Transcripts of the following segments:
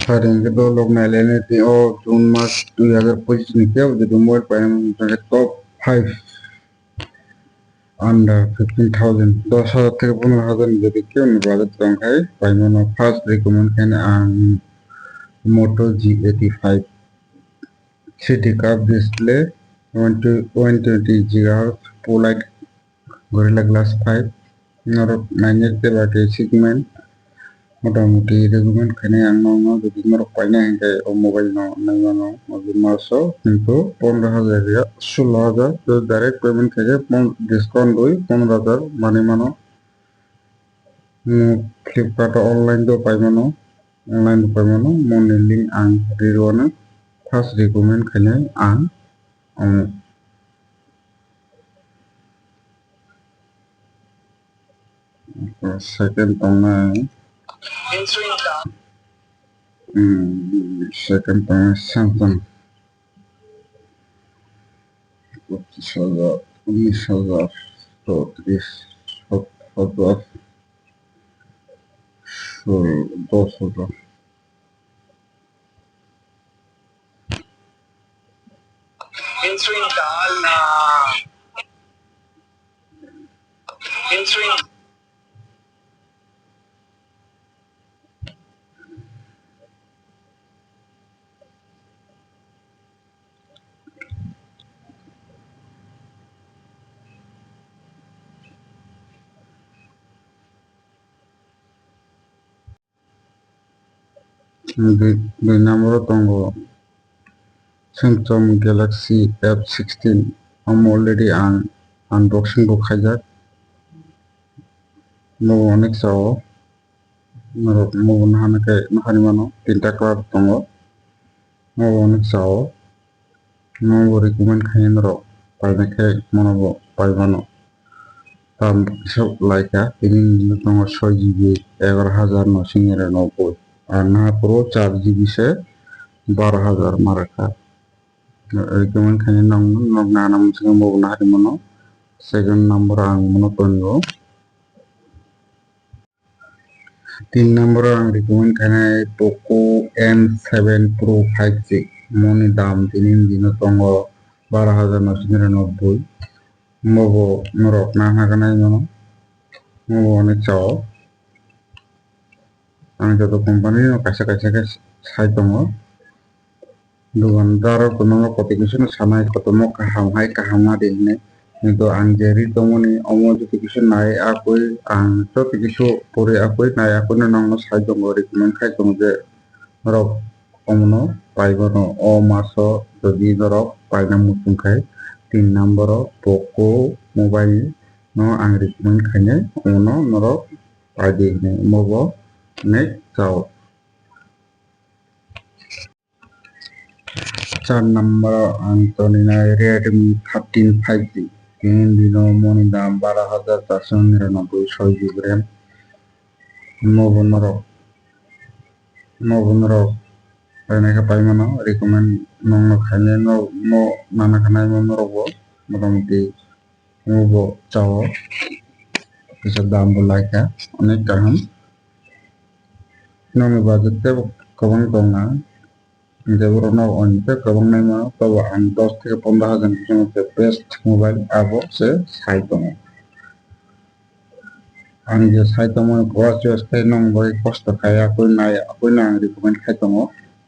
Saring itu log nailene ti June March 2025 ni kya jadi mobile payment top 5 under 15,000 10,000 থেকে 15,000 যদি কেউ budget কম খায় payment first recommend can Moto G85 city curve display 120 GHz POLID Gorilla Glass 5 norok 9 te bate segment মোটামুটি রেগুমেন্ট খানে আন্ন যদি মোর পাইনা হেঁকে ও mobile নাইমানো মাসো কিন্তু 15,000 16,000 তো ডাইরেক্ট পেমেন্ট থেকে ডিসকাউন্ট দই 15,000 মানে মানো ফ্লিপকার্ট অনলাইন তো পাইমানো মনে লিঙ্ক আং রিরোনা ফার্স্ট রেগুমেন্ট খানে আং second তংনাই second time Samsung 25,000 19,000 30 10,000 10,000 Insulin dal na insulin দুই নম্বর তঙ্গ Samsung Galaxy F16 আমি অলরেডি আনবক্সিং को খাইজাক মো অনেক চাও মো নাহানাকে নাহানি মানো তিনটা কালার তঙ্গ মো অনেক চাও মো রিকমেন্ড খাইন র পাইনাকে মনবো পাইবানো দাম সব লাইকা তিনি তঙ্গ 6GB 11,999 আর না পুরো 4GB সে 12,000 মারাকা রিকমেন্ড খাইন নং না নাম সিং মো নাহানি মানো second number ang mono tongo 3 number ang recommend kana Poco M7 Pro 5G moni dam tinin dino tongo 12,999 mobo norok na hakana mono mobo onek chao ang joto company no kaisa kaisa ke sai tongo dukandar kono koti kisu sanai kotomo kaham hai kahama dine কিন্তু আং Jerry তমনি অমো যদি কিছু নাই আকই আং তো কিছু পরে আকই নাই আকই না নং সাহায্য করে রিকমেন্ড খাই তুমি যে রক অমনো পাইবনো অ মাস যদি ধরক পাইনা মুতুন খাই 3 নম্বর পোকো মোবাইল নো আং রিকমেন্ড খাইনে অমনো নরক পাইদি নে মবো নে চাও 4 নম্বর আং তো নিনা Redmi 13 5G তিন দিন মনি দাম 12,499 6GB RAM নবনর পাইনাকে পাইমানো রিকমেন্ড নং খাইনে নো নানা খানাই মনরব মোটামুটি মবো চাও কিছু দাম বলাইকা অনেক গাহাম নমি বাজেটে গোबां দंना जेबो नो अनते गोबां नायमा तब आं 10 থেকে 15,000 के बेस्ट मोबाइल आबो से साइट दङ आं जे साइट दङ गवा चॉइस खाय नं बय कष्ट खाया कोइ नाय कोइ ना रिकमेंड खाय दङ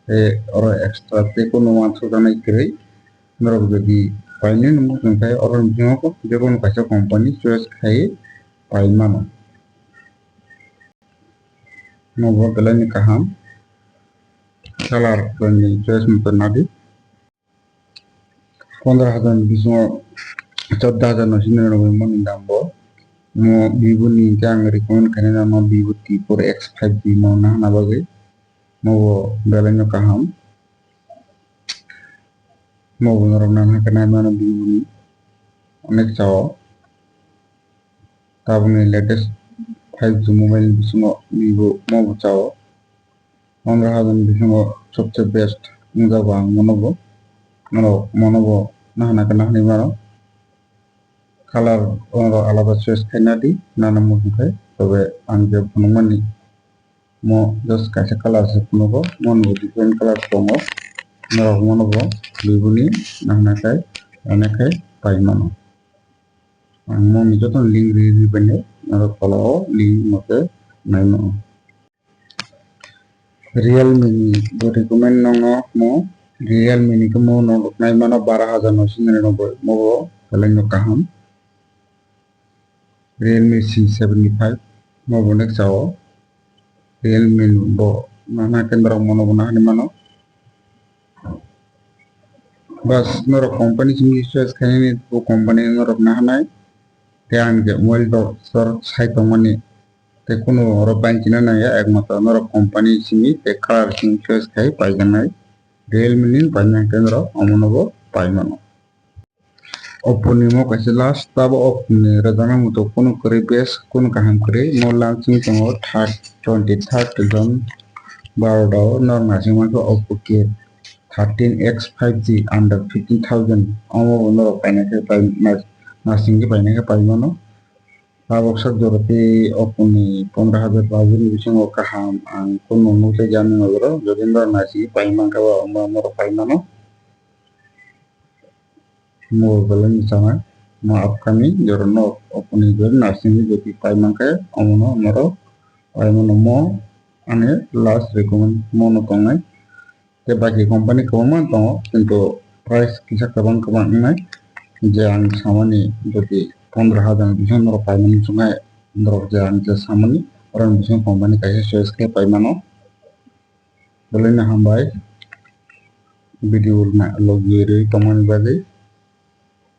ए और एक्स्ट्रा ते कोनो मानसो जानाय गै नरक जदि पाइने नमु खाय और बिङो को जे कोनो कायसा कंपनी चॉइस खाय पाइमानो नबो गलानि काहाम kalar kwenye choice mpenadi 15,000 biso 14,999 moni dambo mo Vivo ni kang recommend kanina mo Vivo T4 X5G mo na nabagay mo belanyo kaham mo naram na kanina mo Vivo ni onek chao tabuni latest 5G mobile biso mo Vivo mo chao 15,000 biso সবচেয়ে best মুজাবা মনোবো নাহানি মারো colour আলাদা choice খাই না দি নানা মুখ খাই তবে আং যে হনুমানি mo just kaisa color se kunogo mono different color tongo norok monobo bibuni nangnakai anakai paimano ang mo ni joton link ri bene norok follow link mote naimo Realme ni do recommend nongo mo Realme ni ko mo norok naimano 12,999 mo kaleng no kaham Realme C75 mo bonek sao Realme bo nana kendra mono bona ni mano bas norok company simi choice khaini bo company norok na hanai te ange mobile do sor sai tongmani te kono oro banchina na ya ekmaत्र norok company simi te color simi choice khai paijanai Realme ni paina kendra amonobo paimano Oppo ni mo kaise last tabo Oppo ni rajana muto kono kore best kono kaham kore mo launching tongo 23rd June Barodao nor nasima ko Oppo ke 13x 5G under 15,000 amo bono paina ke pai nasingi paina ke paimano Abok sak doroti Oppo ni 15,000 bazin bisingo kaham ang kono nute jami magoro jodindor nasi paimang ka ba mo paimano mo balen sama mo upcoming jorno Oppo ni jor nasingi joti paimang ka amono moro paimano mo ane last recommend mono tongai te bagi company ko man tongo kintu price kisa kabang kabang nai je ang samani jodi 15,000 bison noro paimani sungai noro je ang je samani orang bison company kaisa choice ke paimano boleh hambai video na logi re tomani bagi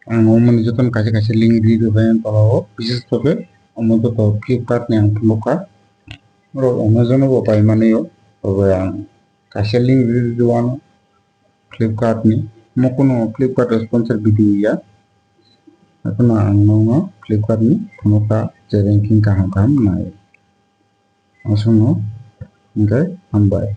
ang omani joton kaisa kaisa link di do bayan tolao bises toke omoto to Flipkart ni ang pumuka ro Amazon bo paimani yo tobe ang kaisa link di do Flipkart ni mo kono Flipkart sponsor video ya ako na ang mga Flipkart ni pumuka je ranking kaham kaham nai asuno okay ambay